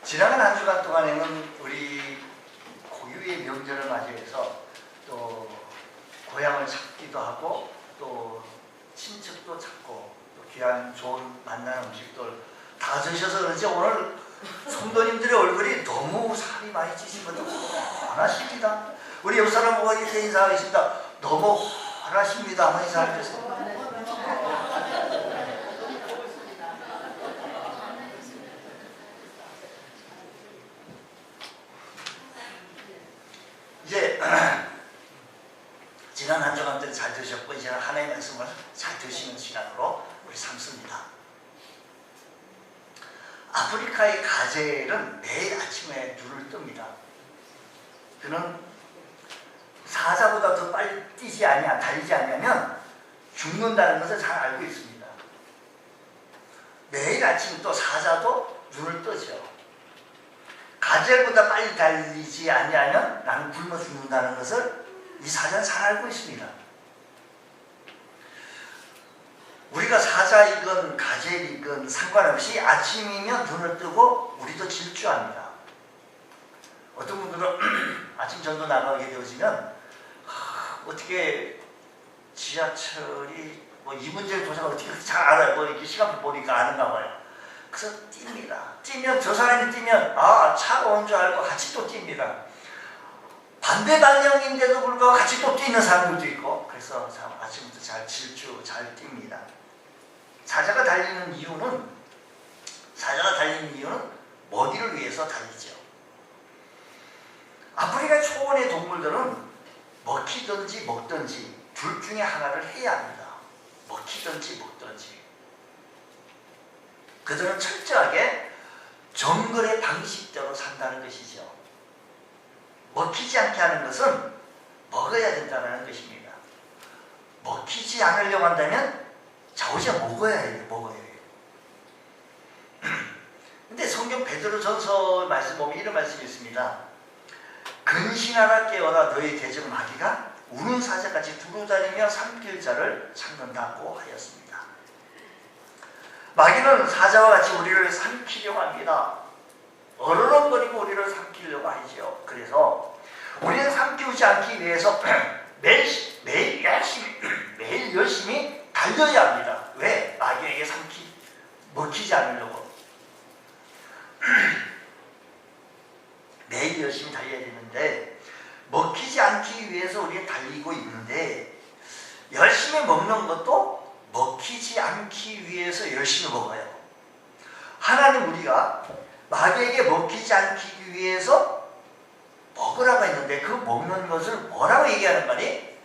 지나간 한 주간 동안에는 우리 고유의 명절을 맞이해서 또 고향을 찾기도 하고 또 친척도 찾고 또 귀한 좋은 만난 음식들 다 드셔서 그런지 오늘 성도님들의 얼굴이 너무 살이 많이 찌신 분들 환하십니다. 우리 옆 사람 보고 이렇게 인사하겠습니다. 너무 환하십니다. 한번 인사하겠습니다. 이제 지난 한 주간 동안 잘 드셨고 이제 하나님의 말씀을 잘 드시는 시간으로 우리 삼습니다. 아프리카의 가젤은 매일 아침에 눈을 뜹니다. 그는 사자보다 더 빨리 뛰지 아니야, 달리지 않으면 죽는다는 것을 잘 알고 있습니다. 매일 아침 또 사자도 눈을 뜨죠. 가젤보다 빨리 달리지 아니하면 나는 굶어 죽는다는 것을 이 사자는 잘 알고 있습니다. 우리가 사자이건 가젤이건 상관없이 아침이면 눈을 뜨고 우리도 질주합니다. 어떤 분들은 아침 전도 나가게 되어지면 어떻게 지하철이 뭐 이 문제를 도착을 어떻게 잘 알아요. 뭐 이렇게 시간표 보니까 아는가 봐요. 그래서 뜁니다. 뛰면 저 사람이 뛰면 차가 온 줄 알고 같이 또 뜁니다. 반대 방향인데도 불구하고 같이 또 뛰는 사람들도 있고 그래서 참 아침부터 잘 질주 잘 뜁니다. 사자가 달리는 이유는 먹이를 위해서 달리죠. 아프리카 초원의 동물들은 먹히든지 먹든지 둘 중에 하나를 해야 합니다. 먹히든지 먹든지. 그들은 철저하게 정글의 방식대로 산다는 것이죠. 먹히지 않게 하는 것은 먹어야 된다는 것입니다. 먹히지 않으려고 한다면 자우지가 먹어야 해요. 근데 성경 베드로전서 말씀 보면 이런 말씀이 있습니다. 근신하라 깨어라 너희 대적 마귀가 우는 사자같이 두루다니며 삼킬 자를 찾는다고 하였습니다. 마귀는 사자와 같이 우리를 삼키려고 합니다. 어르렁거리고 우리를 삼키려고 하죠. 그래서 우리는 삼키지 않기 위해서 매일 열심히 달려야 합니다. 왜? 마귀에게 먹히지 않으려고. 매일 열심히 달려야 되는데 먹히지 않기 위해서 우리는 달리고 있는데 열심히 먹는 것도 먹히지 않기 위해서 열심히 먹어요. 하나님 우리가 마귀에게 먹히지 않기 위해서 먹으라고 했는데 그 먹는 것을 뭐라고 얘기하는 말이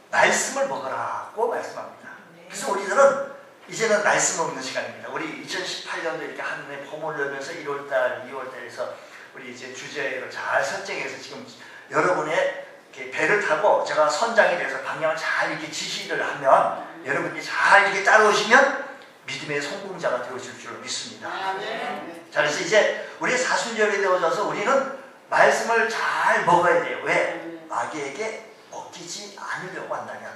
말씀을 먹으라고 말씀합니다. 그래서 우리들은 이제는 말씀 먹는 시간입니다. 우리 2018년도 이렇게 한 해 봄을 열면서 1월달, 2월달에서 우리 이제 주제를 잘 설정해서 지금 여러분의 배를 타고 제가 선장이 돼서 방향을 잘 이렇게 지시를 하면 여러분이 잘 이렇게 따라오시면 믿음의 성공자가 되어질 줄 믿습니다. 자, 그래서 이제 우리 사순절이 되어져서 우리는 말씀을 잘 먹어야 돼요. 왜? 마귀에게 먹히지 않으려고 한다면.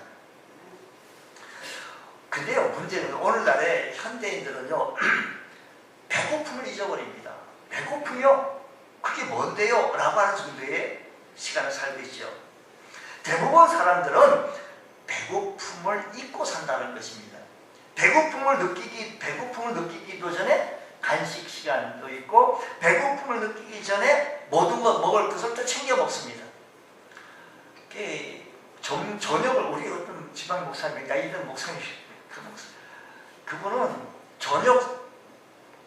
근데요, 문제는 오늘날의 현대인들은요, 배고픔을 잊어버립니다. 배고픔이요? 그게 뭔데요? 라고 하는 정도의 시간을 살고 있죠. 대부분 사람들은 배고픔을 잊고 산다는 것입니다. 배고픔을 느끼기도 전에 간식 시간도 있고 배고픔을 느끼기 전에 모든 것 먹을 것을 또 챙겨 먹습니다. 저녁을 우리 어떤 지방 목사님, 나이 든 목사님, 그분은 저녁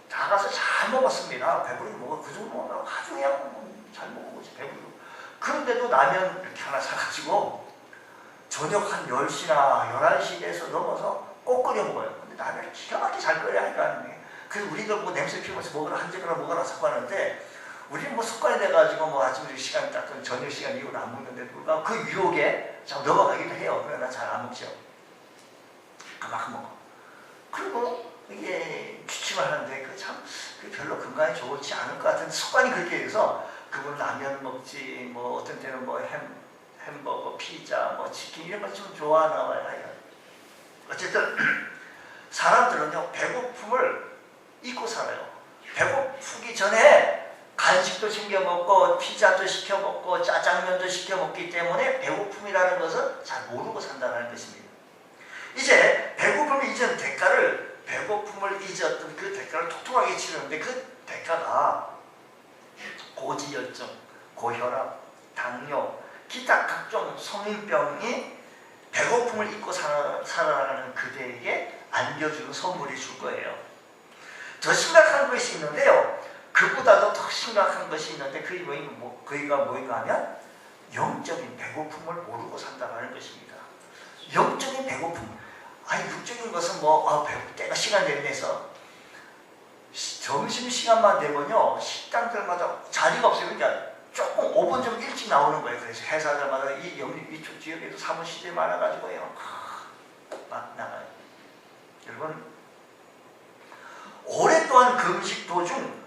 나가서 잘 먹었습니다. 배부르게 먹어. 그 정도 먹으라고 아주 그냥 잘 먹은 거지. 배부르고. 그런데도 라면 이렇게 하나 사가지고 저녁 한 10시나 11시에서 넘어서 꼭 끓여 먹어요. 근데 라면을 기가 막히게 잘 끓여야 하니까. 그래서 우리들 뭐 냄새 피우면서 먹으라 한 젓가락 먹으라 섞었는데 우리는 뭐 습관이 돼가지고 뭐 아침 시간 딱 저녁 시간 이후로 안 먹는데 불구하고 그 유혹에 참 넘어가기도 해요. 그러나 잘 안 먹죠. 그만큼 먹어. 그리고 이게 기침을 하는데 그 별로 건강에 좋지 않을 것 같은 습관이 그렇게 돼서 그분 라면 먹지 뭐 어떤 때는 뭐 햄버거, 피자, 뭐 치킨 이런 거 좀 좋아하나 봐요. 어쨌든 사람들은요 배고픔을 잊고 살아요. 배고프기 전에 간식도 챙겨 먹고 피자도 시켜 먹고 짜장면도 시켜 먹기 때문에 배고픔이라는 것을 잘 모르고 산다는 것입니다. 이제 배고픔을 잊은 대가를, 배고픔을 잊었던 그 대가를 톡톡하게 치르는데 그 대가가 고지혈증, 고혈압, 당뇨, 기타 각종 성인병이 배고픔을 잊고 살아가는 그대에게 안겨주는 선물이 줄 거예요. 더 심각한 것이 있는데요. 그보다도 더 심각한 것이 있는데 그이가 뭐인가 하면 영적인 배고픔을 모르고 산다는 것입니다. 영적인 배고픔. 아니 육적인 것은 때가 시간 내서 점심시간만 되면요 식당들마다 자리가 없어요. 그러니까 조금 5분 좀 일찍 나오는 거예요. 그래서 회사들마다 이쪽 지역에도 사무실이 많아가지고요 막 나가요. 여러분 오랫동안 금식 도중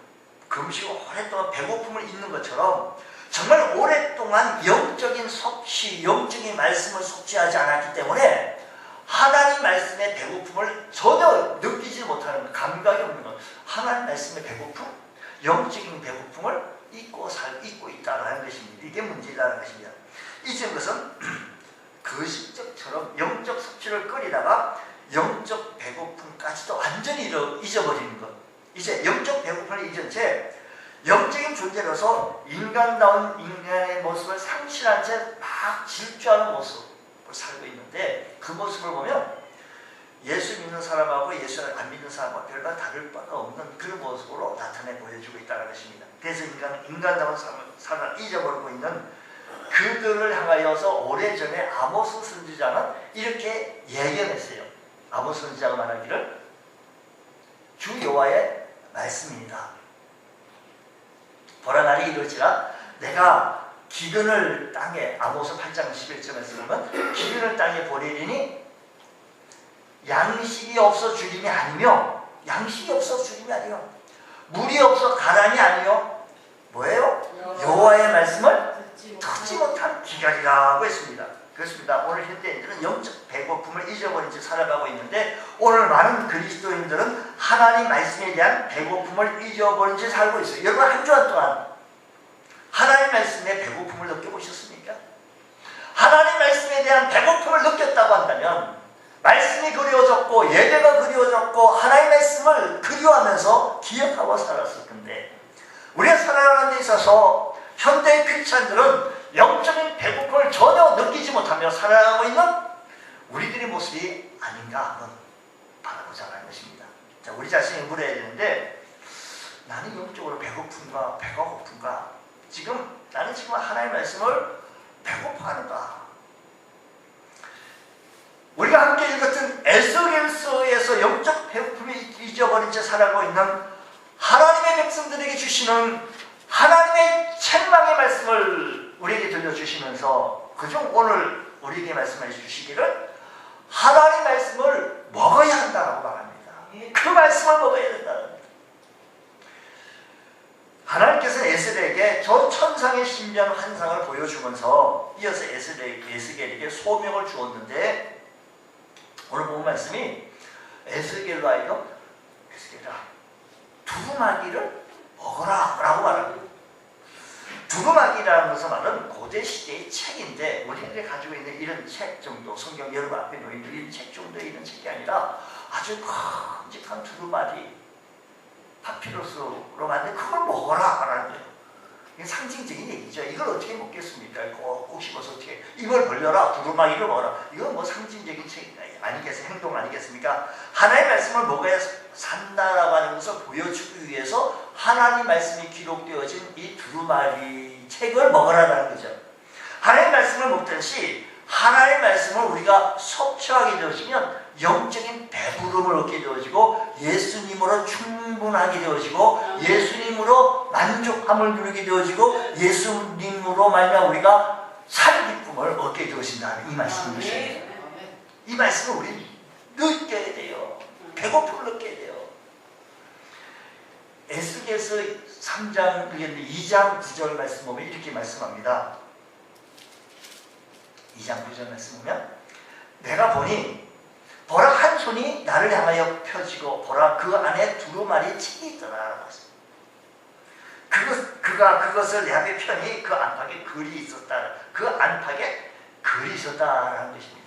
오랫동안 배고픔을 잊는 것처럼 정말 오랫동안 영적인 섭취, 영적인 말씀을 섭취하지 않았기 때문에 하나님 말씀의 배고픔을 전혀 느끼지 못하는 것, 감각이 없는 것, 하나님 말씀의 배고픔, 영적인 배고픔을 잊고 있다는 것입니다. 이게 문제라는 것입니다. 잊은 것은 거식적처럼 영적 섭취를 끓이다가 영적 배고픔까지도 완전히 잊어버리는 것. 이제 영적 배고픔을 잊은 채 영적인 존재로서 인간다운 인간의 모습을 상실한 채 막 질주하는 모습을 살고 있는데 그 모습을 보면 예수 믿는 사람하고 예수를 안 믿는 사람과 별반 다를 바가 없는 그런 모습으로 나타내 보여주고 있다는 것입니다. 그래서 인간다운 삶을 잊어버리고 있는 그들을 향하여서 오래전에 아모스 선지자는 이렇게 예견했어요. 아모스 선지자가 말하기를 주 여호와의 말씀입니다. 보라 날이 이르지라 내가 기근을 땅에 아모스 8장 11절에서 보면 기근을 땅에 보내리니 양식이 없어 죽임이 아니며 물이 없어 가란이 아니요 뭐예요? 여호와의 말씀을 듣지 못한 기갈이라고 했습니다. 그렇습니다. 오늘 현대인들은 영적 배고픔을 잊어버린 채 살아가고 있는데 오늘 많은 그리스도인들은 하나님 말씀에 대한 배고픔을 잊어버린 채 살고 있어요. 여러분 한 주간 동안 하나님 말씀에 배고픔을 느껴보셨습니까? 하나님 말씀에 대한 배고픔을 느꼈다고 한다면 말씀이 그리워졌고 예배가 그리워졌고 하나님 말씀을 그리워하면서 기억하고 살았을 건데 우리가 살아가는 데 있어서 현대 크리스찬들은 영적인 배고픔을 전혀 느끼지 못하며 살아가고 있는 우리들의 모습이 아닌가 한번 바라보자는 것입니다. 자, 우리 자신이 물어야 되는데 나는 영적으로 배고픈가 배가 고픈가 나는 지금 하나님의 말씀을 배고파하는가. 우리가 함께 읽었던 에스겔서에서 영적 배고픔을 잊어버린 채 살아가고 있는 하나님의 백성들에게 주시는 하나님의 책망의 말씀을 우리에게 들려주시면서 그중 오늘 우리에게 말씀해 주시기를 하나님의 말씀을 먹어야 한다고 말합니다. 그 말씀을 먹어야 된다는 겁니다. 하나님께서는 에스겔에게 저 천상의 신비한 환상을 보여주면서 이어서 에스겔에게 소명을 주었는데 오늘 본 말씀이 에스겔로 하여금 에스겔아 두루마기를 먹어라 라고 말합니다. 두루마기라는 것은 말은 고대시대의 책인데 우리들이 가지고 있는 이런 책 정도 성경 여러분 앞에 놓인 이런 책 정도의 이런 책이 아니라 아주 큼직한 두루마리 파피루스로 만든 그걸 먹어라 라는 거예요. 이게 상징적인 얘기죠. 이걸 어떻게 먹겠습니까? 꼭 씹어서 어떻게 입을 벌려라 두루마기를 먹어라. 이건 뭐 상징적인 책 아니겠습니까? 행동 아니겠습니까? 하나님의 말씀을 먹어야 산다라고 하는 것을 보여주기 위해서 하나님 말씀이 기록되어진 이 두루마리 책을 먹으라는 거죠. 하나님 말씀을 먹듯이 하나님 말씀을 우리가 섭취하게 되어지면 영적인 배부름을 얻게 되어지고 예수님으로 충분하게 되어지고 예수님으로 만족함을 누리게 되어지고 예수님으로 말미암아 우리가 살 기쁨을 얻게 되어진다는 이 말씀이십니다. 이 말씀을 우리 느껴야 돼요. 배고픔을 느껴야 돼요. 에스겔서 3장 2장 9절 말씀 보면 이렇게 말씀합니다. 2장 9절 말씀 보면 내가 보니 보라 한 손이 나를 향하여 펴지고 보라 그 안에 두루마리 책이 있더라. 그가 그것을 내 앞에 편히 그 안팎에 글이 있었다. 그 안팎에 글이 있었다라는 것입니다.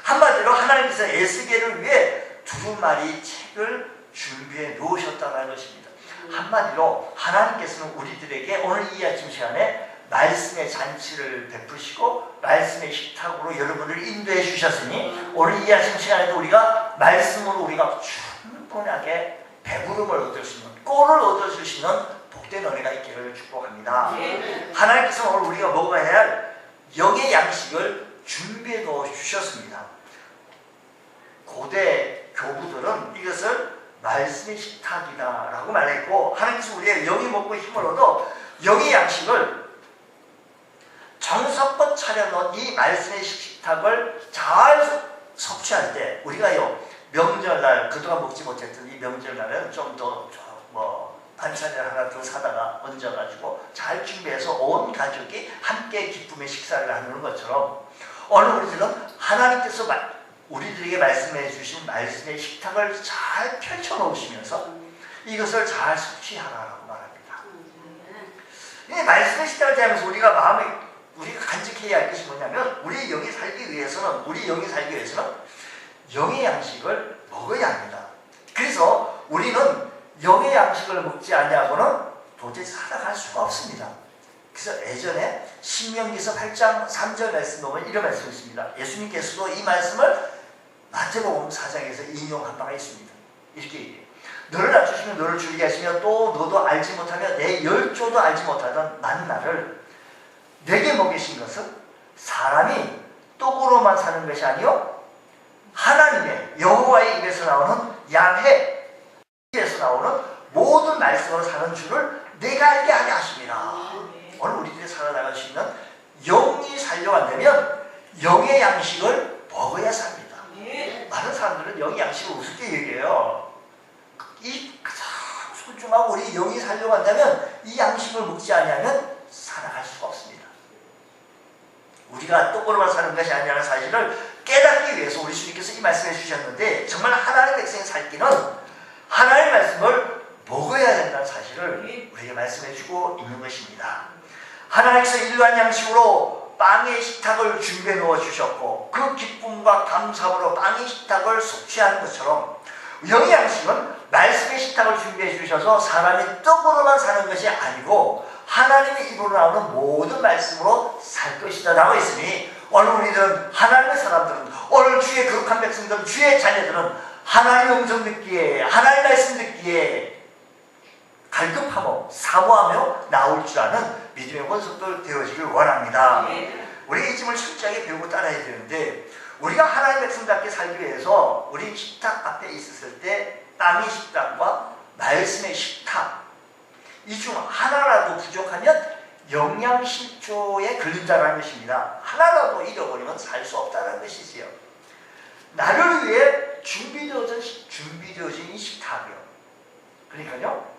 한마디로 하나님께서 에스겔을 위해 두루마리 책을 준비해 놓으셨다는 것입니다. 한마디로 하나님께서는 우리들에게 오늘 이 아침 시간에 말씀의 잔치를 베푸시고 말씀의 식탁으로 여러분을 인도해 주셨으니 오늘 이 아침 시간에도 우리가 말씀으로 우리가 충분하게 배부름을 얻을 수 있는 꼴을 얻을 수 있는 복된 은혜가 있기를 축복합니다. 하나님께서 오늘 우리가 먹어야 할 영의 양식을 준비해 놓아 주셨습니다. 고대 교부들은 이것을 말씀의 식탁이다라고 말했고 하나님께서 우리의 영이 먹고 힘을 얻어 영의 양식을 정성껏 차려놓은 이 말씀의 식탁을 잘 섭취할 때 우리가요 명절날 그동안 먹지 못했던 이 명절날은 좀 더 반찬을 하나 더 사다가 얹어가지고 잘 준비해서 온 가족이 함께 기쁨의 식사를 하는 것처럼 오늘 우리들은 하나님께서 우리들에게 말씀해 주신 말씀의 식탁을 잘 펼쳐 놓으시면서 이것을 잘 섭취하라고 말합니다. 이 말씀의 식탁을 대하면서 우리가 간직해야 할 것이 뭐냐면 우리 영이 살기 위해서는 영의 양식을 먹어야 합니다. 그래서 우리는 영의 양식을 먹지 아니하고는 도저히 살아갈 수가 없습니다. 그래서 예전에 신명기서 8장 3절 말씀 보면 이런 말씀이 있습니다. 예수님께서도 이 말씀을 마태복음 4장에서 인용한 바가 있습니다. 이렇게 얘기해요. 너를 낮추시면 너를 줄이게 하시며 또 너도 알지 못하며 내 열조도 알지 못하던 만나를 내게 먹이신 것은 사람이 떡으로만 사는 것이 아니요 하나님의 여호와의 입에서 나오는 양의 입에서 나오는 모든 말씀으로 사는 줄을 내가 알게 하게 하십니다. 오늘 우리들이 살아나갈 수 있는 영이 살려고 한다면 영의 양식을 먹어야 삽니다. 많은 사람들은 영의 양식을 우습게 얘기해요. 이 가장 소중하고 우리 영이 살려고 한다면 이 양식을 먹지 아니하면 살아갈 수가 없습니다. 우리가 떡으로만 사는 것이 아니라는 사실을 깨닫기 위해서 우리 주님께서 이 말씀해 주셨는데 정말 하나님의 백성이 살 길은 하나님의 말씀을 먹어야 된다는 사실을 우리에게 말씀해 주고 있는 것입니다. 하나님께서 일반 양식으로 빵의 식탁을 준비해 놓아 주셨고 그 기쁨과 감사함으로 빵의 식탁을 섭취하는 것처럼 영의 양식은 말씀의 식탁을 준비해 주셔서 사람이 떡으로만 사는 것이 아니고 하나님의 입으로 나오는 모든 말씀으로 살 것이다 라고 했으니 오늘 우리들은 하나님의 사람들은 오늘 주의 거룩한 백성들은 주의 자녀들은 하나님의 음성 듣기에 하나님의 말씀 듣기에 갈급하며 사모하며 나올 줄 아는 믿음의 권속들 되어지길 원합니다. 우리가 이 점을 철저하게 배우고 따라야 되는데 우리가 하나님의 백성답게 살기 위해서 우리 식탁 앞에 있었을 때 땅의 식탁과 말씀의 식탁 이 중 하나라도 부족하면 영양실조에 걸린다는 것입니다. 하나라도 잃어버리면 살 수 없다는 것이지요. 나를 위해 준비되어진 이 식탁이요. 그러니까요.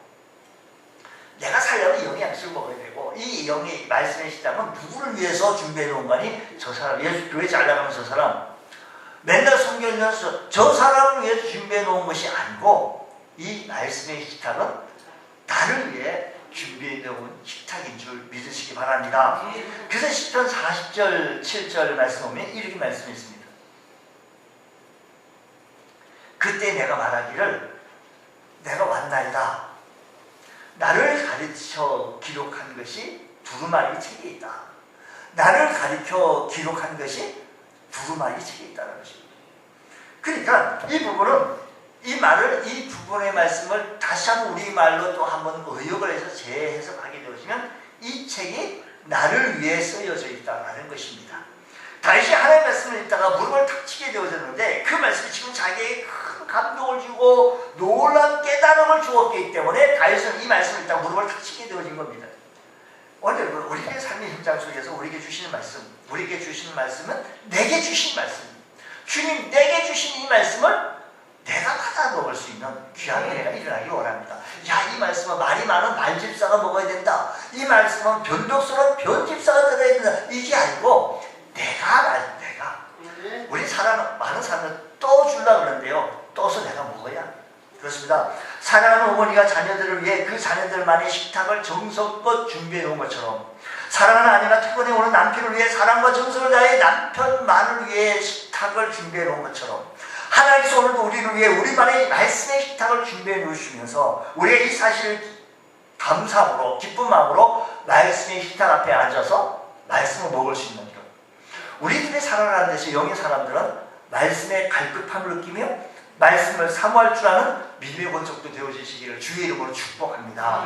내가 살려면 영의 양식을 먹어야 되고 이 영의 말씀의 식탁은 누구를 위해서 준비해 놓은 거니? 저 사람, 예수 교회 잘 나가는 저 사람 맨날 성경 읽으면서 저 사람을 위해서 준비해 놓은 것이 아니고 이 말씀의 식탁은 나를 위해 준비해 놓은 식탁인 줄 믿으시기 바랍니다. 그래서 시편 40절 7절 말씀 보면 이렇게 말씀했습니다. 그때 내가 말하기를 내가 왔나이다. 나를 가르쳐 기록한 것이 두루마리 책에 있다. 나를 가르쳐 기록한 것이 두루마리 책에 있다는 것입니다. 그러니까 이 부분은 이 부분의 말씀을 다시 한번 우리말로 또 한번 의역을 해서 재해석하게 되어지면 이 책이 나를 위해 쓰여져 있다는 것입니다. 다윗이 하나님의 말씀을 읽다가 무릎을 탁 치게 되어졌는데 그 말씀이 지금 자기에게 큰 감동을 주고 놀라운 깨달음을 주었기 때문에 다윗은 이 말씀을 읽다가 무릎을 탁 치게 되어진 겁니다. 오늘 우리의 삶의 현장 속에서 우리에게 주시는 말씀은 내게 주신 말씀. 주님 내게 주신 이 말씀을 내가 받아 먹을 수 있는 귀한 은혜가 일어나길 원합니다. 야, 이 말씀은 말이 많은 말집사가 먹어야 된다. 이 말씀은 변덕스러운 변집사가 들어야 된다. 이게 아니고 내가 우리 많은 사람은 떠 주려고 그러는데요. 떠서 내가 먹어야 그렇습니다. 사랑하는 어머니가 자녀들을 위해 그 자녀들만의 식탁을 정성껏 준비해 놓은 것처럼, 사랑하는 아내가 퇴근해 오는 남편을 위해 사랑과 정성을 다해 남편만을 위해 식탁을 준비해 놓은 것처럼, 하나님께서 오늘도 우리를 위해 우리만의 말씀의 식탁을 준비해 놓으시면서 우리가 이 사실을 감사함으로, 기쁜 마음으로 말씀의 식탁 앞에 앉아서 말씀을 먹을 수 있는 것. 우리들이 살아가는 데서 영의 사람들은 말씀의 갈급함을 느끼며 말씀을 사모할 줄 아는 믿음의 본적도 되어지시기를 주의 이름으로 축복합니다.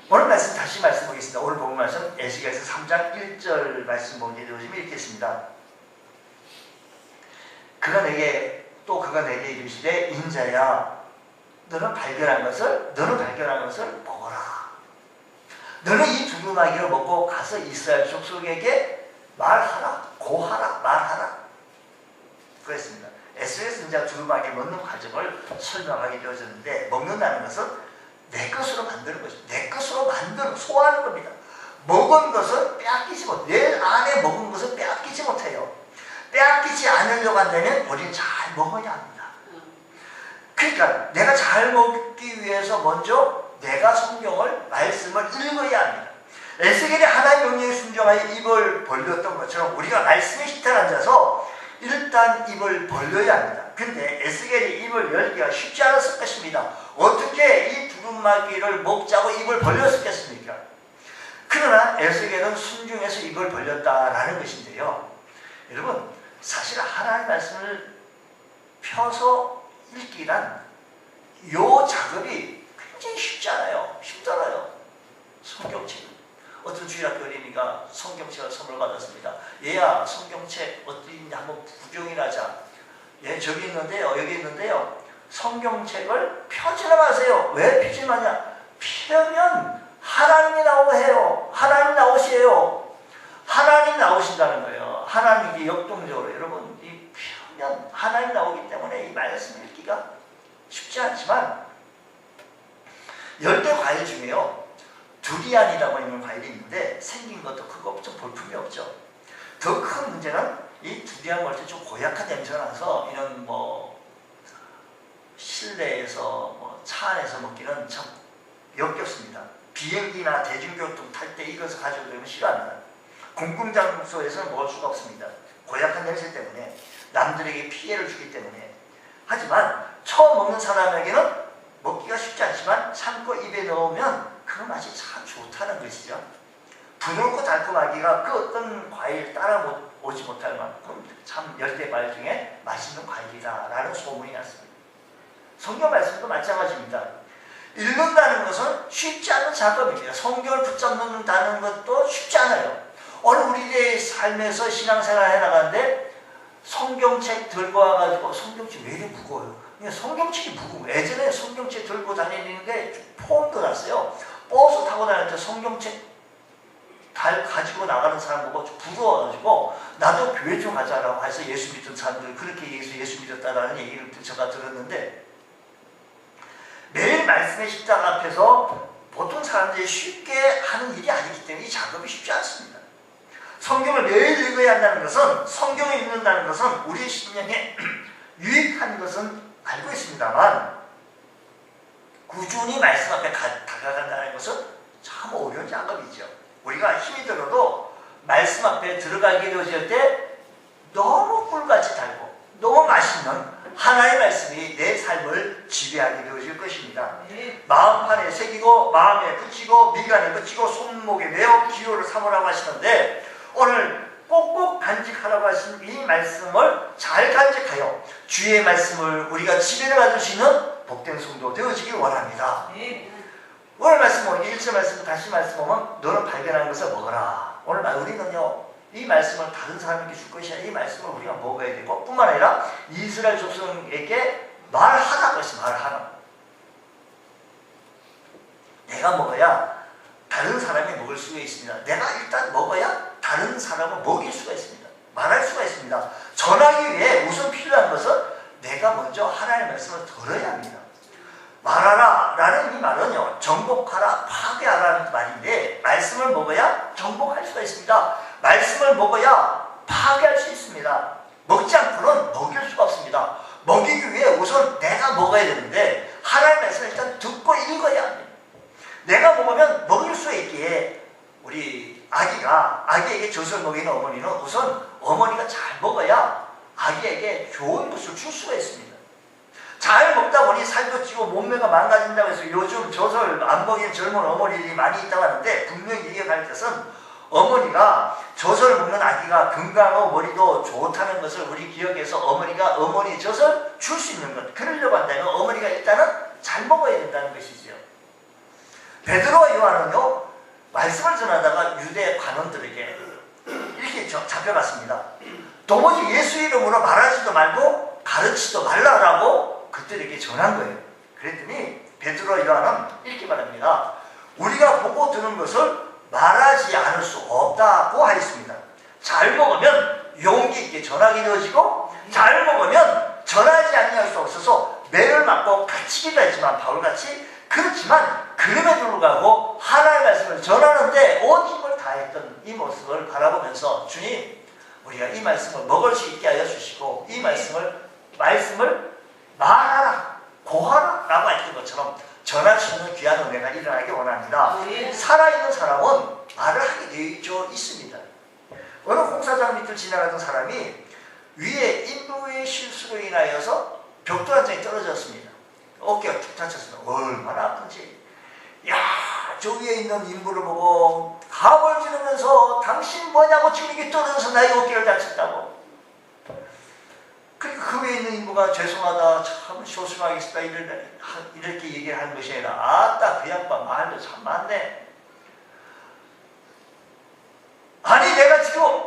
오늘 말씀 다시 말씀하겠습니다. 오늘 본 말씀 에스겔서 3장 1절 말씀 보게 되어지면 읽겠습니다. 그가 내게 이르시되 인자야, 너는 발견한 것을 먹어라. 너는 이 두루마기를 먹고 가서 이스라엘 족속에게 말하라. 그랬습니다. 에스겔서 이제 두루마기 먹는 과정을 설명하게 되어졌는데, 먹는다는 것은 내 것으로 만드는 것입니다. 내 것으로 소화하는 겁니다. 먹은 것은 빼앗기지 못해요. 내 안에 먹은 것은 빼앗기지 못해요. 빼앗기지 않으려고 한다면 우리는 잘 먹어야 합니다. 그러니까 내가 잘 먹기 위해서 먼저 내가 성경을, 말씀을 읽어야 합니다. 에스겔이 하나님의 명령에 순종하여 입을 벌렸던 것처럼 우리가 말씀의 식탁에 앉아서 일단 입을 벌려야 합니다. 근데 에스겔이 입을 열기가 쉽지 않았을 것입니다. 어떻게 이 두루마기를 먹자고 입을 벌렸겠습니까? 그러나 에스겔은 순종해서 입을 벌렸다라는 것인데요. 여러분, 사실 하나님의 말씀을 펴서 읽기란 요 작업이 굉장히 쉽지 않아요. 힘들어요. 성경책. 어떤 주일학교 어린이가 성경책을 선물 받았습니다. 얘야, 성경책 어디 있냐 한번 구경이나 하자. 예, 저기 있는데요, 여기 있는데요. 성경책을 펴지나 마세요. 왜 펴지 마냐? 펴면 하나님이 나오고 해요. 하나님 나오시에요. 하나님 나오신다는 거예요. 하나님이 역동적으로 여러분 이 펴면 하나님 나오기 때문에 이 말씀 읽기가 쉽지 않지만, 열대 과일 중에요, 두리안이라고 하는 과일이 있는데 생긴 것도 크고 좀 볼품이 없죠. 더 큰 문제는 이 두리안 먹을 때 좀 고약한 냄새가 나서 이런 실내에서 차 안에서 먹기는 참 역겹습니다. 비행기나 대중교통 탈 때 이것을 가지고 다니면 싫어합니다. 공공장소에서는 먹을 수가 없습니다. 고약한 냄새 때문에, 남들에게 피해를 주기 때문에. 하지만 처음 먹는 사람에게는 먹기가 쉽지 않지만 참고 입에 넣으면 그 맛이 참 좋다는 것이죠. 부드럽고 달콤하기가 그 어떤 과일 따라오지 못할 만큼 참 열대 과일 중에 맛있는 과일이다라는 소문이 났습니다. 성경 말씀도 마찬가지입니다. 읽는다는 것은 쉽지 않은 작업입니다. 성경을 붙잡는다는 것도 쉽지 않아요. 오늘 우리의 삶에서 신앙생활을 해나가는데 성경책 들고 와가지고, 성경책 왜 이렇게 무거워요? 성경책이 무거워요. 예전에 성경책 들고 다니는데 포옹도 났어요. 버스 타고 다닐 때 성경책 가지고 나가는 사람 보고 부러워가지고 나도 교회 좀 가자라고 해서 예수 믿던 사람들 그렇게 예수 믿었다라는 얘기를 제가 들었는데, 매일 말씀의 식탁 앞에서 보통 사람들이 쉽게 하는 일이 아니기 때문에 이 작업이 쉽지 않습니다. 성경을 매일 읽어야 한다는 것은, 성경을 읽는다는 것은 우리의 신앙에 유익한 것은 알고 있습니다만, 꾸준히 말씀 앞에 다가간다는 것은 참 어려운 작업이죠. 우리가 힘이 들어도 말씀 앞에 들어가게 되어질 때 너무 꿀같이 달고 너무 맛있는 하나의 말씀이 내 삶을 지배하게 되어질 것입니다. 마음판에 새기고 마음에 붙이고 미간에 붙이고 손목에 매어 기호를 삼으라고 하시는데, 오늘 꼭꼭 간직하라고 하신 이 말씀을 잘 간직하여 주의 말씀을 우리가 지배를 받을 수 있는 복된 성도 되어지길 원합니다. 오늘 말씀 보면 1절 말씀 다시 말씀하면 너는 발견한 것을 먹어라. 오늘 우리는요, 이 말씀을 다른 사람에게 줄 것이 아니라 이 말씀을 우리가 먹어야 되고, 뿐만 아니라 이스라엘 족속에게 말하라고 했어요. 말하라. 내가 먹어야 다른 사람이 먹을 수가 있습니다. 내가 일단 먹어야 다른 사람을 먹일 수가 있습니다. 말할 수가 있습니다. 전하기 위해 우선 필요한 것은 내가 먼저 하나님의 말씀을 들어야 합니다. 말하라 라는 이 말은요, 정복하라, 파괴하라는 말인데, 말씀을 먹어야 정복할 수가 있습니다. 말씀을 먹어야 파괴할 수 있습니다. 먹지 않고는 먹일 수가 없습니다. 먹이기 위해 우선 내가 먹어야 되는데, 말씀을 일단 듣고 읽어야 합니다. 내가 먹으면 먹일 수 있기에 우리 아기에게 젖을 먹이는 어머니는 우선 어머니가 잘 먹어야 아기에게 좋은 것을 줄 수가 있습니다. 잘 먹다 보니 살도 찌고 몸매가 망가진다고 해서 요즘 젖을 안 먹이는 젊은 어머니들이 많이 있다고 하는데, 분명히 얘기할 것은 어머니가 젖을 먹는 아기가 건강하고 머리도 좋다는 것을 우리 기억해서 어머니가 어머니 젖을 줄 수 있는 것, 그러려고 한다면 어머니가 일단은 잘 먹어야 된다는 것이죠. 베드로와 요한은요, 말씀을 전하다가 유대 관원들에게 이렇게 잡혀갔습니다. 도무지 예수 이름으로 말하지도 말고 가르치지도 말라라고 그들에게 전한 거예요. 그랬더니 베드로와 요한은 이렇게 말합니다. 우리가 보고 듣는 것을 말하지 않을 수 없다고 하였습니다. 잘 먹으면 용기 있게 전하게 되어지고, 잘 먹으면 전하지 아니할 수 없어서 매를 맞고 갇히기도 했지만, 바울같이, 그렇지만 그럼에도 불구하고 하나님의 말씀을 전하는데 온 힘을 다했던 이 모습을 바라보면서, 주님, 우리가 이 말씀을 먹을 수 있게 하여 주시고, 이 말씀을 말하라, 고하라 라고 했던 것처럼 전할 수 있는 귀한 은혜가 일어나기 원합니다. 살아있는 사람은 말을 하게 되어 있습니다. 어느 공사장 밑을 지나가던 사람이 위에 인부의 실수로 인하여서 벽돌 한 장이 떨어졌습니다. 어깨가 툭 다쳤습니다. 얼마나 아픈지. 야, 저 위에 있는 인부를 보고 갑을 지르면서 당신 뭐냐고 지금 이게 떨어져서 나의 어깨를 다쳤다고. 그러니까 그 위에 있는 인부가 죄송하다, 참 조심하겠습니다 이렇게 얘기를 하는 것이 아니라, 아따 그 양반 말도 참 많네. 아니 내가 지금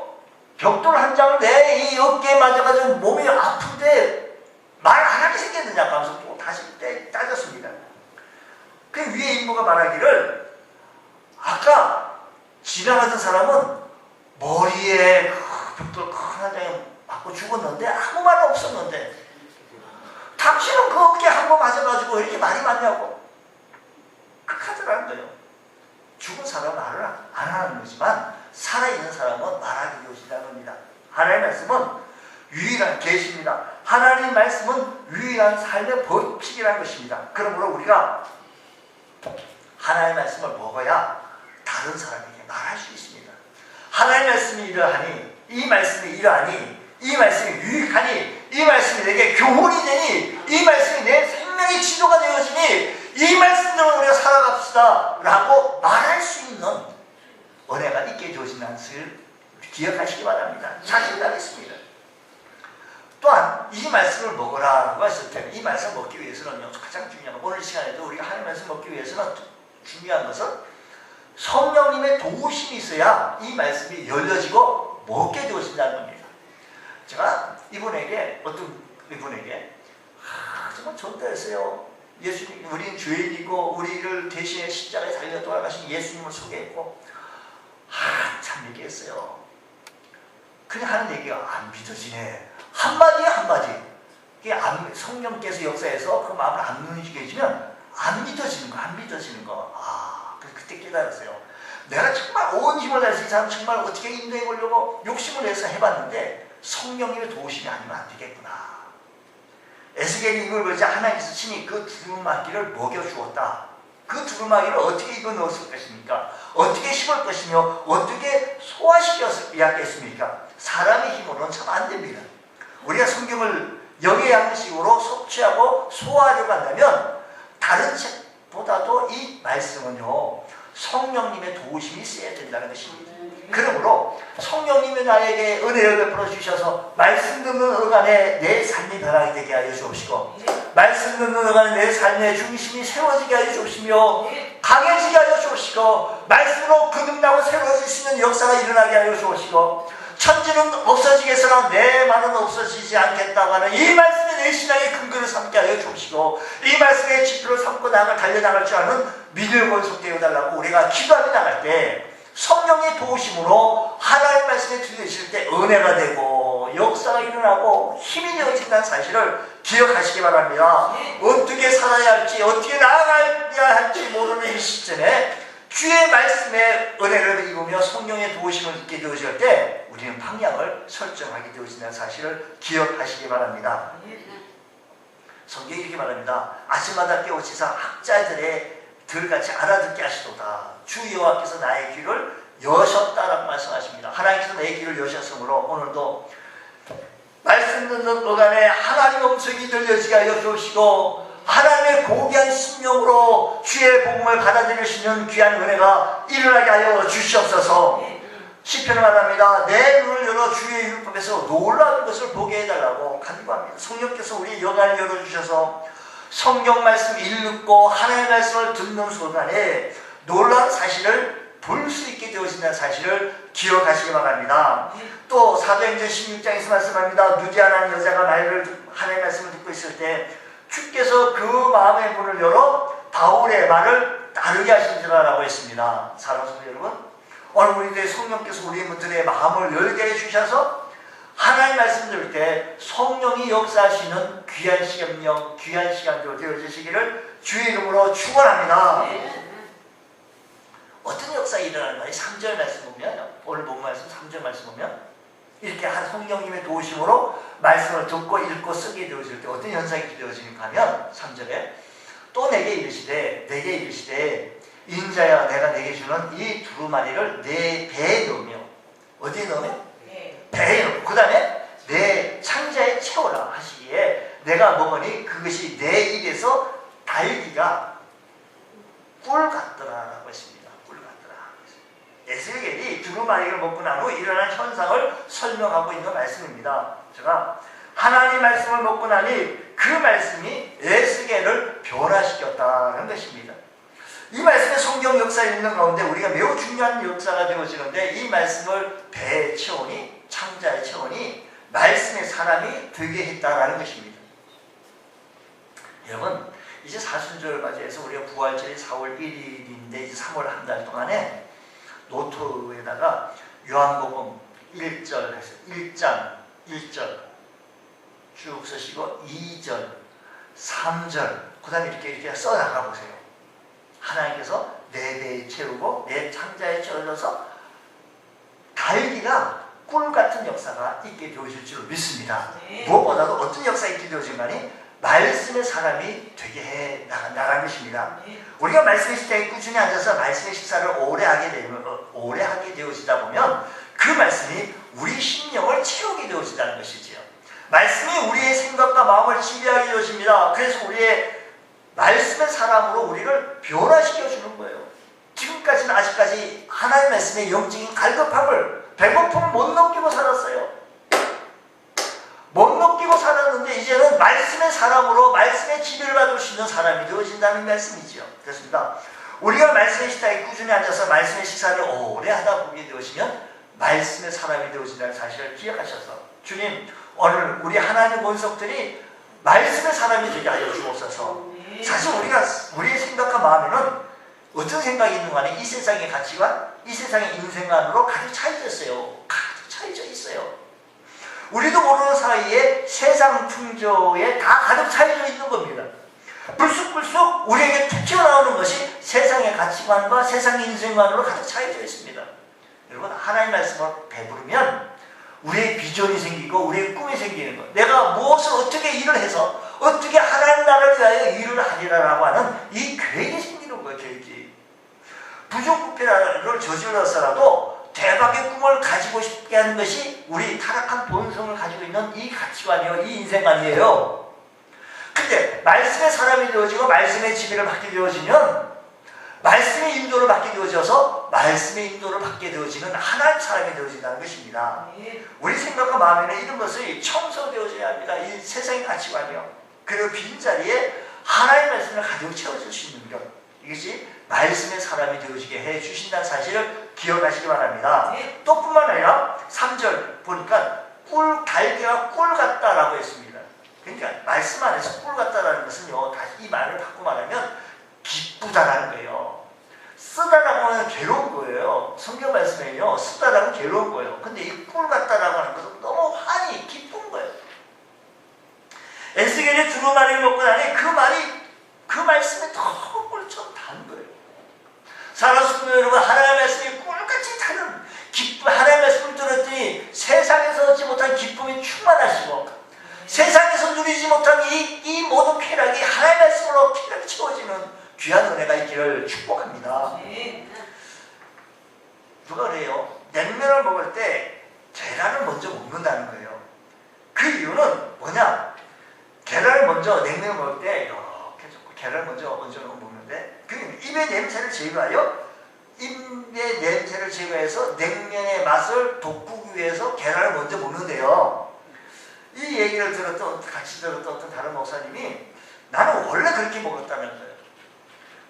벽돌 한 장을 내 이 어깨에 맞아가지고 몸이 아픈데 말 안 하게 생겼느냐 하면서 또 다시 따졌습니다. 그 위에 인부가 말하기를, 아까 지나가던 사람은 머리에 벽돌 큰 한 장에 맞고 죽었는데 아무 말 없었는데 당신은 그 어깨 한 번 맞아가지고 왜 이렇게 말이 많냐고 극하더라는 거예요. 죽은 사람은 말을 안 하는 거지만 살아있는 사람은 말하게 되어진다는 겁니다. 하나님의 말씀은 유일한 계시입니다. 하나님의 말씀은 유일한 삶의 법칙이라는 것입니다. 그러므로 우리가 하나님의 말씀을 먹어야 다른 사람에게 말할 수 있습니다. 하나님의 말씀이 이러하니, 이 말씀이 이러하니, 이 말씀이 유익하니, 이 말씀이 내게 교훈이 되니, 이 말씀이 내 생명의 지도가 되어지니, 이 말씀대로 우리가 살아갑시다 라고 말할 수 있는 은혜가 있게 되어진다는 것을 기억하시기 바랍니다. 자신하겠습니다. 또한 이 말씀을 먹으라고 했을 때, 이 말씀을 먹기 위해서는 가장 중요한 건, 오늘 시간에도 우리가 하나님의 말씀을 먹기 위해서는 중요한 것은 성령님의 도우심이 있어야 이 말씀이 열려지고 먹게 되어진다는 겁니다. 제가 어떤 이분에게 정말 전도했어요. 예수님, 우리는 죄인이고 우리를 대신해 십자가에 달려 돌아가신 예수님을 소개했고, 참 얘기했어요. 그냥 하는 얘기가 안 믿어지네. 한마디에 한마디. 성령께서 역사해서 그 마음을 안 누리게 안 믿어지는 거. 그때 깨달았어요. 내가 정말 온 힘을 다해서 이 사람 정말 어떻게 인도해 보려고 욕심을 내서 해봤는데 성령님의 도우심이 아니면 안 되겠구나. 에스겔이 이걸 보자 하나님께서 친히 그 두루마기를 먹여주었다. 그 두루마기를 어떻게 입어 넣었을 것입니까? 어떻게 씹을 것이며 어떻게 소화시켰겠습니까? 사람의 힘으로는 참 안 됩니다. 우리가 성경을 영양식으로 섭취하고 소화하려고 한다면 다른 책보다도 이 말씀은요, 성령님의 도우심이 있어야 된다는 것입니다. 그러므로 성령님이 나에게 은혜를 베풀어 주셔서 말씀 듣는 어간에 내 삶이 변하게 되게 하여 주옵시고, 말씀 듣는 어간에 내 삶의 중심이 세워지게 하여 주옵시며, 강해지게 하여 주옵시고, 말씀으로 거듭나고 새로워질 수 있는 역사가 일어나게 하여 주옵시고, 천지는 없어지겠으나 내 말은 없어지지 않겠다고 하는 이 말씀이 내 신앙의 근거를 삼게 하여 주옵시고, 이 말씀의 지표를 삼고 달려나갈 줄 아는 믿음의 권속 되어달라고 우리가 기도하며 나갈 때 성령의 도우심으로 하나님의 말씀에 들으실 때 은혜가 되고 역사가 일어나고 힘이 되어진다는 사실을 기억하시기 바랍니다. 어떻게 살아야 할지, 어떻게 나아가야 할지 모르는 이 시점에 주의 말씀의 은혜를 입으며 성령의 도우심을 입게 되어질 때 우리는 방향을 설정하게 되어진다는 사실을 기억하시기 바랍니다. 성경이 이렇게 말합니다. 아침마다 깨우치사 학자들의 들같이 알아듣게 하시도다. 주 여호와께서 나의 귀를 여셨다라고 말씀하십니다. 하나님께서 내 귀를 여셨으므로 오늘도 말씀 듣는 어간에 하나님 음성이 들려지게 하여 주시고 하나님의 고귀한 심령으로 주의 복음을 받아들이시는 귀한 은혜가 일어나게 하여 주시옵소서. 시편을 말합니다. 내 눈을 열어 주의 율법에서 놀라운 것을 보게 해달라고 간구합니다. 성령께서 우리의 영안을 열어주셔서 성경 말씀 읽고 하나님의 말씀을 듣는 순간에 놀라운 사실을 볼 수 있게 되어진다는 사실을 기억하시기 바랍니다. 또 사도행전 16장에서 말씀합니다. 누디아라는 여자가 하나님의 말씀을 듣고 있을 때 주께서 그 마음의 문을 열어 바울의 말을 따르게 하신지라라고 했습니다. 사랑하는 성도 여러분, 오늘 우리들의 성령께서 우리 분들의 마음을 열게 해주셔서 하나님 말씀 들을 때 성령이 역사하시는 귀한 시간명, 귀한 시간도 되어주시기를 주의 이름으로 축원합니다. 어떤 역사가 일어나는 거예요? 3절 말씀 보면, 오늘 본 말씀 3절 말씀 보면 이렇게 한 성령님의 도우심으로 말씀을 듣고 읽고 쓰게 되어질 때 어떤 현상이 되어지는가 하면 3절에 또 내게 이르시되 인자야 내가 내게 주는 이 두루마리를 내 배에 넣으며 어디에 넣으며? 배에 넣고 그 다음에 내 창자에 채워라 하시기에 내가 먹으니 그것이 내 입에서 달기가 꿀 같더라라고 했습니다. 에스겔이 두루마리를 먹고 난 후 일어난 현상을 설명하고 있는 말씀입니다. 제가 하나님 말씀을 먹고 나니 그 말씀이 에스겔을 변화시켰다는 것입니다. 이 말씀의 성경 역사에 있는 가운데 우리가 매우 중요한 역사가 되어지는데 이 말씀을 배에 채우니 창자에 채우니 말씀의 사람이 되게 했다라는 것입니다. 여러분 이제 사순절을 맞이해서 우리가 부활절이 4월 1일인데 이제 3월 한 달 동안에 노트에다가 요한복음 1절 해서 1장 1절 쭉 쓰시고 2절 3절 그 다음에 이렇게 써나가 보세요. 하나님께서 내 배에 채우고 내 창자에 채워져서 달기가 꿀 같은 역사가 있게 되어질 줄 믿습니다. 무엇보다도 어떤 역사가 있게 되어진 간이 말씀의 사람이 되게 해 나가는 것입니다. 우리가 말씀의 식사에 꾸준히 앉아서 말씀의 식사를 오래 하게 되어지다 보면 그 말씀이 우리 심령을 채우게 되어진다는 것이지요. 말씀이 우리의 생각과 마음을 지배하게 되어집니다. 그래서 우리의 말씀의 사람으로 우리를 변화시켜 주는 거예요. 지금까지는 아직까지 하나님의 말씀의 영적인 갈급함을 배고픔을 못 느끼고 살았어요. 못 느끼고 살았는데 이제는 말씀의 사람으로 말씀의 지배를 받을 수 있는 사람이 되어진다는 말씀이죠. 그렇습니다. 우리가 말씀의 식사에 꾸준히 앉아서 말씀의 식사를 오래 하다 보게 되시면 말씀의 사람이 되어진다는 사실을 기억하셔서 주님 오늘 우리 하나님의 본속들이 말씀의 사람이 되게 하여 주옵소서. 사실 우리의 생각과 마음에는 어떤 생각이 있는 간에 이 세상의 가치관, 이 세상의 인생관으로 가득 차여져 있어요. 가득 차여져 있어요. 우리도 모르는 사이에 세상 풍조에 다 가득 차여져 있는 겁니다. 불쑥불쑥 우리에게 툭 튀어나오는 것이 세상의 가치관과 세상의 인생관으로 가득 차여져 있습니다. 여러분 하나님 말씀을 배부르면 우리의 비전이 생기고 우리의 꿈이 생기는 것, 내가 무엇을 어떻게 일을 해서 어떻게 하나님 나라를 위하여 일을 하리라라고 하는 이 계획이 생기는 거예요. 계획이. 부족부패를 저질러서라도 대박의 꿈을 가지고 싶게 하는 것이 우리 타락한 본성을 가지고 있는 이 가치관이요, 이 인생관이에요. 근데 말씀의 사람이 되어지고 말씀의 지배를 받게 되어지면 말씀의 인도를 받게 되어져서 말씀의 인도를 받게 되어지는 하나님 사람이 되어진다는 것입니다. 우리 생각과 마음에는 이런 것이 청소되어져야 합니다. 이 세상의 가치관이요. 그리고 빈자리에 하나님의 말씀을 가지고 채워줄 수 있는 것, 이것이 말씀의 사람이 되어지게 해주신다는 사실을 기억하시기 바랍니다. 또 뿐만 아니라 3절 보니까 달기가 꿀 같다라고 했습니다. 그러니까 말씀 안에서 꿀 같다라는 것은요, 다시 이 말을 바꿔 말하면 기쁘다라는 거예요. 쓰다라고 하면 괴로운 거예요. 성경 말씀에요, 쓰다라고 하면 괴로운 거예요. 근데 이 꿀 같다라고 하는 것은 너무 환히 기쁜 거예요. 에스겔이 두루마리를 먹고 나니 그 말씀이 너무 꿀처럼 단 거예요. 사랑하는 여러분, 하나님의 말씀이 꿀같이 타는 하나님의 말씀을 들었더니 세상에서 얻지 못한 기쁨이 충만하시고 세상에서 누리지 못한 이 모든 귀한 은혜가 있기를 축복합니다. 누가 그래요? 냉면을 먹을 때 계란을 먼저 먹는다는 거예요. 그 이유는 뭐냐? 계란을 먼저 냉면을 먹을 때 이렇게 잡고 계란을 먼저 먹는데 그 입의 냄새를 제거하여 입의 냄새를 제거해서 냉면의 맛을 돋구기 위해서 계란을 먼저 먹는데요. 이 얘기를 같이 들었던 어떤 다른 목사님이 나는 원래 그렇게 먹었다면서요.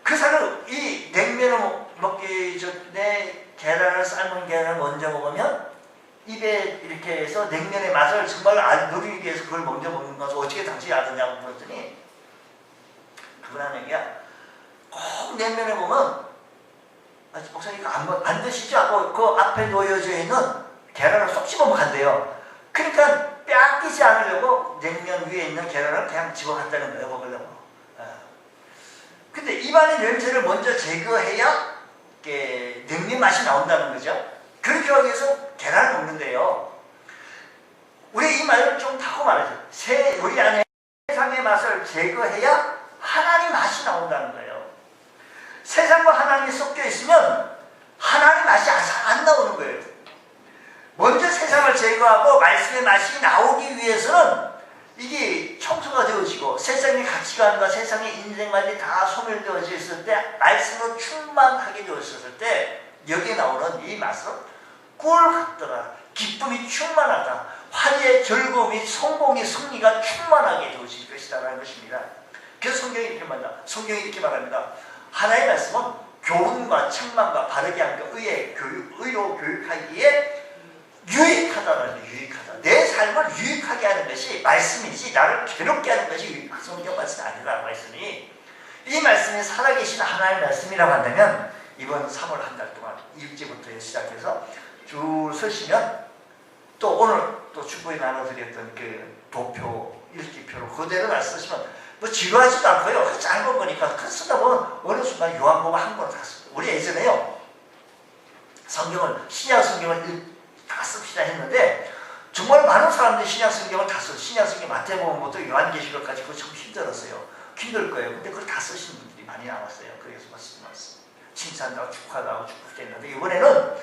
그 사람 이 냉면을 먹기 전에 계란을 삶은 계란을 먼저 먹으면 입에 이렇게 해서 냉면의 맛을 정말 누리기 위해서 그걸 먼저 먹는 것을 어떻게 당신이 아느냐고 물었더니 그분 하는 얘기야. 꼭 냉면에 보면 목사님 안 드시죠? 하고 그 앞에 놓여져 있는 계란을 쏙 집어 간대요. 그러니까 뺏기지 않으려고 냉면 위에 있는 계란을 그냥 집어간다는 거예요. 먹으려고. 근데 입안의 냄새를 먼저 제거해야 냉면 맛이 나온다는 거죠. 그렇게 하기 위해서 계란을 먹는데요. 우리 이 말을 좀 타고 말하죠. 우리 안에 세상의 맛을 제거해야 하나님 맛이 나온다는 거예요. 세상과 하나님이 섞여 있으면 하나님 맛이 안 나오는 거예요. 먼저 세상을 제거하고 말씀의 맛이 나오기 위해서는 이게 청소가 되어지고 세상의 가치관과 세상의 인생관이 다 소멸되어져 있을 때 말씀으로 충만하게 되었을 때 여기에 나오는 이 맛은 꿀 같더라. 기쁨이 충만하다. 화제의 즐거움이 성공의 승리가 충만하게 되어질 것이다라는 것입니다. 그래서 성경이 이렇게 말합니다. 하나의 말씀은 교훈과 책망과 바르게 함과 의로 교육하기에 유익하다라는 유익하다. 내 삶을 유익하게 하는 것이 말씀이지 나를 괴롭게 하는 것이 성경 말씀이 아니라는 말씀이 이 말씀이 살아계신 하나의 말씀이라고 한다면 이번 3월 한 달 동안 1주부터 시작해서 쭉 서시면 또 오늘 또 축구에 나눠드렸던 그 도표 읽기표로 그대로 다 쓰시면 뭐 지루하지도 않고요. 짧은 거니까 쓰다 보면 어느 순간 요한복음 한 권 다 씁니다. 우리 예전에요 신약 성경을 다 씁시다 했는데 정말 많은 사람들이 신약 성경을 다 써요. 신약 성경 마태복음부터 요한계시록까지 그거 참 힘들었어요. 힘들 거예요. 근데 그걸 다 쓰신 분들이 많이 나왔어요. 그래서 말씀 칭찬도 하고 축하도 하고 축복했는데 이번에는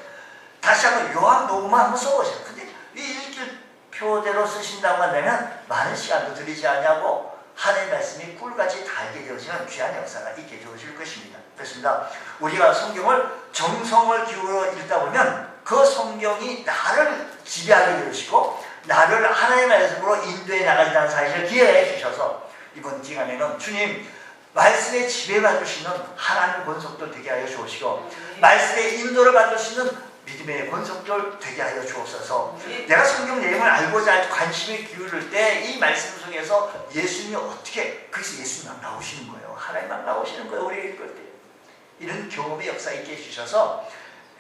다시 한번 요한복음만 한번 써보세요. 근데 이 읽기표대로 쓰신다고 한다면 많은 시간도 들이지 않냐고 하나님의 말씀이 꿀같이 달게 되어지는 귀한 역사가 있게 되어질 것입니다. 그렇습니다. 우리가 성경을 정성을 기울여 읽다 보면 그 성경이 나를 지배하게 되시고 나를 하나님의 말씀으로 인도해 나가자는 사실을 기회해 주셔서 이번 기간에는 주님 말씀에 지배받을 수 있는 하나님의 권속들 되게 하여 주옵시고 말씀의 인도를 받을 수 있는 믿음의 권속들 되게 하여 주옵소서. 내가 성경 내용을 알고자 관심을 기울일 때 이 말씀 속에서 예수님이 어떻게 거기서 예수님 막 나오시는 거예요. 하나님 막 나오시는 거예요. 우리 읽을 때 이런 경험의 역사 있게 해주셔서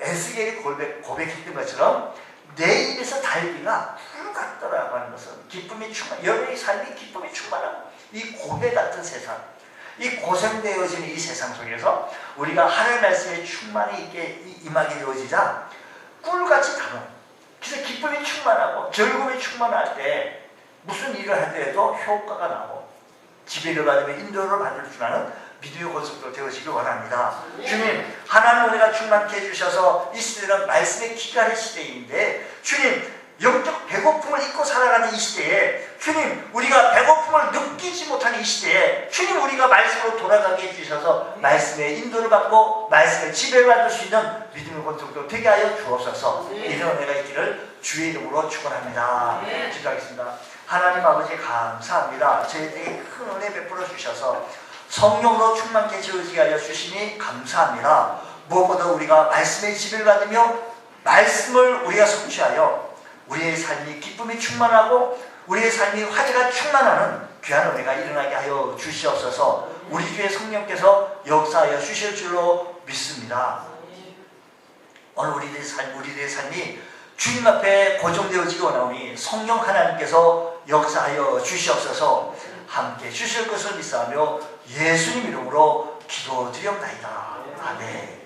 에스겔이 고백했던 것처럼 내 입에서 달기가 풀 같더라고 하는 것은 기쁨이 여러분의 삶이 기쁨이 충만한 이 고배 같은 세상, 이 고생되어지는 이 세상 속에서 우리가 하나님의 말씀에 충만히 있게 임하게 되어지자 꿀같이 다른, 그래서 기쁨이 충만하고 즐거움이 충만할 때 무슨 일을 할 때에도 효과가 나고 지배를 받으며 인도를 받을 줄 아는 믿음의 권속도 되어지길 원합니다. 주님, 하나님 은혜가 충만케 해주셔서 이 시대는 말씀의 기간의 시대인데 주님, 영적 배고픔을 잊고 살아가는 이 시대에 주님, 우리가 배고픔을 느끼지 못하는 이 시대에 주님, 우리가 말씀으로 돌아가게 해주셔서 말씀의 인도를 받고 말씀의 지배를 받을 수 있는 믿음의 권속도 되게 하여 주옵소서. 이런 은혜가 있기를 주의 이름으로 축원합니다. 기도하겠습니다. 하나님 아버지 감사합니다. 저희에게 큰 은혜 베풀어 주셔서 성령으로 충만케 채워지게 하여 주시니 감사합니다. 무엇보다 우리가 말씀의 지배를 받으며 말씀을 우리가 성취하여 우리의 삶이 기쁨이 충만하고 우리의 삶이 화제가 충만하는 귀한 은혜가 일어나게 하여 주시옵소서. 우리 주의 성령께서 역사하여 주실 줄로 믿습니다. 오늘 우리들의 삶이 주님 앞에 고정되어지기 원하오니 성령 하나님께서 역사하여 주시옵소서. 함께 주실 것을 믿사하며 예수님 이름으로 기도드리옵나이다. 아멘.